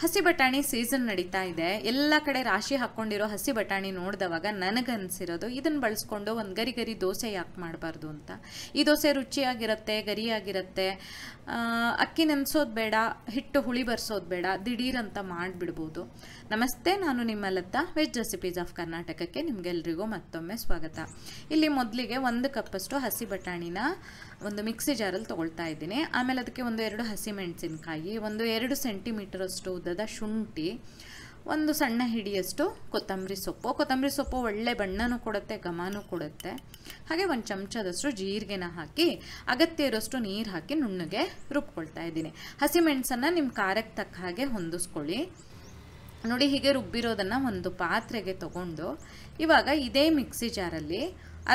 ಹಸಿ ಬಟಾಣಿ ಸೀಸನ್ ನಡೀತಾ ಇದೆ. ಎಲ್ಲ ಕಡೆ ರಾಶಿ ಹಾಕ್ಕೊಂಡಿರೋ ಹಸಿ ಬಟಾಣಿ ನೋಡಿದವಾಗ ನನಗನ್ಸಿರೋದು ಇದನ್ನು ಬಳಸ್ಕೊಂಡು ಒಂದು ಗರಿ ಗರಿ ದೋಸೆ ಯಾಕೆ ಮಾಡಬಾರ್ದು ಅಂತ. ಈ ದೋಸೆ ರುಚಿಯಾಗಿರುತ್ತೆ, ಗರಿಯಾಗಿರುತ್ತೆ. ಅಕ್ಕಿ ನೆನೆಸೋದು ಬೇಡ, ಹಿಟ್ಟು ಹುಳಿ ಬರ್ಸೋದು ಬೇಡ, ದಿಢೀರಂತ ಮಾಡಿಬಿಡ್ಬೋದು. ನಮಸ್ತೆ, ನಾನು ನಿಮ್ಮ ಲತಾ, ವೆಜ್ ರೆಸಿಪೀಸ್ ಆಫ್ ಕರ್ನಾಟಕಕ್ಕೆ ನಿಮಗೆಲ್ರಿಗೂ ಮತ್ತೊಮ್ಮೆ ಸ್ವಾಗತ. ಇಲ್ಲಿ ಮೊದಲಿಗೆ 1 ಕಪ್ಪಷ್ಟು ಹಸಿ ಬಟಾಣಿನ ಒಂದು ಮಿಕ್ಸಿ ಜಾರಲ್ಲಿ ತೊಗೊಳ್ತಾ ಇದ್ದೀನಿ. ಆಮೇಲೆ ಅದಕ್ಕೆ 1-2 ಹಸಿಮೆಣಸಿನ್ಕಾಯಿ, 1-2 ಸೆಂಟಿಮೀಟರ್ ಅಷ್ಟು ಉದ್ದದ ಶುಂಠಿ, 1 ಸಣ್ಣ ಹಿಡಿಯಷ್ಟು ಕೊತ್ತಂಬರಿ ಸೊಪ್ಪು ಒಳ್ಳೆ ಬಣ್ಣನೂ ಕೊಡುತ್ತೆ, ಘಮನೂ ಕೊಡುತ್ತೆ. ಹಾಗೆ 1 ಚಮಚದಷ್ಟು ಜೀರಿಗೆನ ಹಾಕಿ ಅಗತ್ಯ ಇರೋಷ್ಟು ನೀರು ಹಾಕಿ ನುಣ್ಣಗೆ ರುಬ್ಕೊಳ್ತಾ ಇದ್ದೀನಿ. ಹಸಿಮೆಣಸನ್ನು ನಿಮ್ಮ ಖಾರಕ್ಕೆ ತಕ್ಕ ಹಾಗೆ ಹೊಂದಿಸ್ಕೊಳ್ಳಿ. ನೋಡಿ, ಹೀಗೆ ರುಬ್ಬಿರೋದನ್ನು ಒಂದು ಪಾತ್ರೆಗೆ ತಗೊಂಡು ಇವಾಗ ಇದೇ ಮಿಕ್ಸಿ ಜಾರಲ್ಲಿ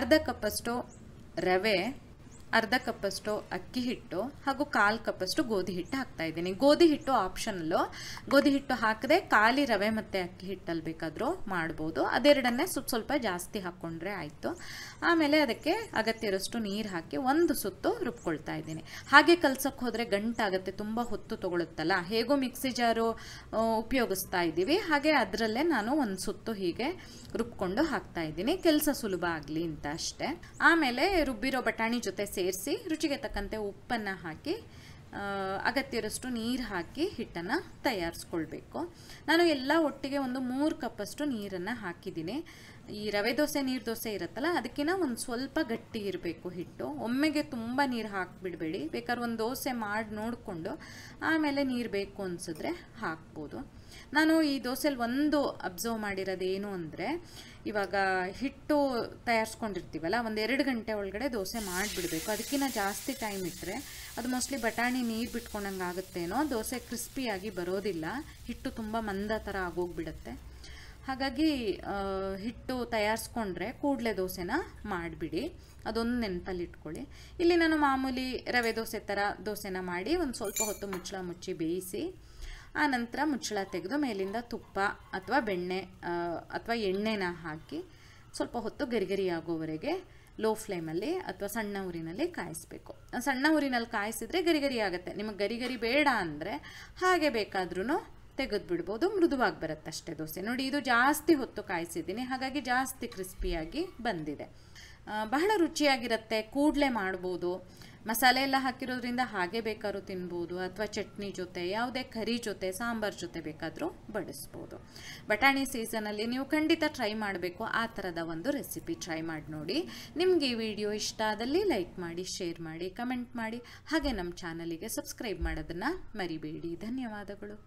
1/2 ಕಪ್ಪಷ್ಟು ರವೆ, 1/2 ಕಪ್ಪಷ್ಟು ಅಕ್ಕಿ ಹಿಟ್ಟು ಹಾಗೂ 1/4 ಕಪ್ಪಷ್ಟು ಗೋಧಿ ಹಿಟ್ಟು ಹಾಕ್ತಾ ಇದ್ದೀನಿ. ಗೋಧಿ ಹಿಟ್ಟು ಆಪ್ಷನಲ್ಲು, ಗೋಧಿ ಹಿಟ್ಟು ಹಾಕದೆ ಖಾಲಿ ರವೆ ಮತ್ತು ಅಕ್ಕಿ ಹಿಟ್ಟಲ್ಲಿ ಬೇಕಾದರೂ ಮಾಡ್ಬೋದು. ಅದೆರಡನ್ನೇ ಸ್ವಲ್ಪ ಜಾಸ್ತಿ ಹಾಕ್ಕೊಂಡ್ರೆ ಆಯಿತು. ಆಮೇಲೆ ಅದಕ್ಕೆ ಅಗತ್ಯ ಇರೋಷ್ಟು ನೀರು ಹಾಕಿ 1 ಸುತ್ತು ರುಬ್ಕೊಳ್ತಾ ಇದ್ದೀನಿ. ಹಾಗೆ ಕಲ್ಸಕ್ಕೆ ಹೋದರೆ ಗಂಟಾಗುತ್ತೆ, ತುಂಬ ಹೊತ್ತು ತೊಗೊಳುತ್ತಲ್ಲ. ಹೇಗೋ ಮಿಕ್ಸಿ ಜಾರು ಉಪಯೋಗಿಸ್ತಾ ಇದ್ದೀವಿ, ಹಾಗೆ ಅದರಲ್ಲೇ ನಾನು 1 ಸುತ್ತು ಹೀಗೆ ರುಬ್ಕೊಂಡು ಹಾಕ್ತಾ ಇದ್ದೀನಿ, ಕೆಲಸ ಸುಲಭ ಆಗಲಿ ಅಂತ ಅಷ್ಟೇ. ಆಮೇಲೆ ರುಬ್ಬಿರೋ ಬಟಾಣಿ ಜೊತೆ ಸೇರಿಸಿ ರುಚಿಗೆ ತಕ್ಕಂತೆ ಉಪ್ಪನ್ನು ಹಾಕಿ ಅಗತ್ಯ ಇರೋಷ್ಟು ನೀರು ಹಾಕಿ ಹಿಟ್ಟನ್ನು ತಯಾರಿಸ್ಕೊಳ್ಬೇಕು. ನಾನು ಎಲ್ಲ ಒಟ್ಟಿಗೆ 3 ಕಪ್ಪಷ್ಟು ನೀರನ್ನು ಹಾಕಿದ್ದೀನಿ. ಈ ರವೆ ದೋಸೆ, ನೀರು ದೋಸೆ ಇರುತ್ತಲ್ಲ, ಅದಕ್ಕಿಂತ ಒಂದು ಸ್ವಲ್ಪ ಗಟ್ಟಿ ಇರಬೇಕು ಹಿಟ್ಟು. ಒಮ್ಮೆಗೆ ತುಂಬ ನೀರು ಹಾಕಿಬಿಡಬೇಡಿ. ಬೇಕಾದ್ರೆ ಒಂದು ದೋಸೆ ಮಾಡಿ ನೋಡಿಕೊಂಡು ಆಮೇಲೆ ನೀರು ಬೇಕು ಅನಿಸಿದ್ರೆ ಹಾಕ್ಬೋದು. ನಾನು ಈ ದೋಸೆಲಿ ಒಂದು ಅಬ್ಸರ್ವ್ ಮಾಡಿರೋದು ಏನು ಅಂದರೆ, ಇವಾಗ ಹಿಟ್ಟು ತಯಾರಿಸ್ಕೊಂಡಿರ್ತೀವಲ್ಲ, 1-2 ಗಂಟೆ ಒಳಗಡೆ ದೋಸೆ ಮಾಡಿಬಿಡಬೇಕು. ಅದಕ್ಕಿಂತ ಜಾಸ್ತಿ ಟೈಮ್ ಇಟ್ಟರೆ ಅದು ಮೋಸ್ಟ್ಲಿ ಬಟಾಣಿ ನೀರು ಬಿಟ್ಕೊಂಡಂಗೆ ಆಗುತ್ತೇನೋ, ದೋಸೆ ಕ್ರಿಸ್ಪಿಯಾಗಿ ಬರೋದಿಲ್ಲ, ಹಿಟ್ಟು ತುಂಬ ಮಂದ ಥರ ಆಗೋಗ್ಬಿಡುತ್ತೆ. ಹಾಗಾಗಿ ಹಿಟ್ಟು ತಯಾರಿಸ್ಕೊಂಡ್ರೆ ಕೂಡಲೇ ದೋಸೆನ ಮಾಡಿಬಿಡಿ, ಅದೊಂದು ನೆನಪಲ್ಲಿ ಇಟ್ಕೊಳ್ಳಿ. ಇಲ್ಲಿ ನಾನು ಮಾಮೂಲಿ ರವೆ ದೋಸೆ ಥರ ದೋಸೆನ ಮಾಡಿ ಒಂದು ಸ್ವಲ್ಪ ಹೊತ್ತು ಮುಚ್ಚಳ ಮುಚ್ಚಿ ಬೇಯಿಸಿ, ಆ ನಂತರ ಮುಚ್ಚಳ ತೆಗೆದು ಮೇಲಿಂದ ತುಪ್ಪ ಅಥವಾ ಬೆಣ್ಣೆ ಅಥವಾ ಎಣ್ಣೆನ ಹಾಕಿ ಸ್ವಲ್ಪ ಹೊತ್ತು ಗರಿ ಆಗೋವರೆಗೆ ಲೋ ಫ್ಲೇಮಲ್ಲಿ ಅಥವಾ ಸಣ್ಣ ಉರಿನಲ್ಲಿ ಕಾಯಿಸಬೇಕು. ಸಣ್ಣ ಉರಿನಲ್ಲಿ ಕಾಯಿಸಿದ್ರೆ ಗರಿ ಆಗುತ್ತೆ. ನಿಮಗೆ ಗರಿ ಬೇಡ ಅಂದರೆ ಹಾಗೆ ಬೇಕಾದ್ರೂ ತೆಗೆದುಬಿಡ್ಬೋದು, ಮೃದುವಾಗಿ ಬರುತ್ತೆ ಅಷ್ಟೇ ದೋಸೆ. ನೋಡಿ, ಇದು ಜಾಸ್ತಿ ಹೊತ್ತು ಕಾಯಿಸಿದ್ದೀನಿ, ಹಾಗಾಗಿ ಜಾಸ್ತಿ ಕ್ರಿಸ್ಪಿಯಾಗಿ ಬಂದಿದೆ. ಬಹಳ ರುಚಿಯಾಗಿರುತ್ತೆ, ಕೂಡಲೇ ಮಾಡ್ಬೋದು. ಮಸಾಲೆ ಎಲ್ಲ ಹಾಕಿರೋದ್ರಿಂದ ಹಾಗೆ ಬೇಕಾದ್ರೂ ತಿನ್ಬೋದು, ಅಥವಾ ಚಟ್ನಿ ಜೊತೆ, ಯಾವುದೇ ಕರಿ ಜೊತೆ, ಸಾಂಬಾರ್ ಜೊತೆ ಬೇಕಾದರೂ ಬಡಿಸ್ಬೋದು. ಬಟಾಣಿ ಸೀಸನಲ್ಲಿ ನೀವು ಖಂಡಿತ ಟ್ರೈ ಮಾಡಬೇಕು. ಆ ಥರದ ಒಂದು ರೆಸಿಪಿ ಟ್ರೈ ಮಾಡಿ ನೋಡಿ. ನಿಮಗೆ ಈ ವಿಡಿಯೋ ಇಷ್ಟ ಆದಲ್ಲಿ ಲೈಕ್ ಮಾಡಿ, ಶೇರ್ ಮಾಡಿ, ಕಮೆಂಟ್ ಮಾಡಿ, ಹಾಗೆ ನಮ್ಮ ಚಾನಲಿಗೆ ಸಬ್ಸ್ಕ್ರೈಬ್ ಮಾಡೋದನ್ನು ಮರಿಬೇಡಿ. ಧನ್ಯವಾದಗಳು.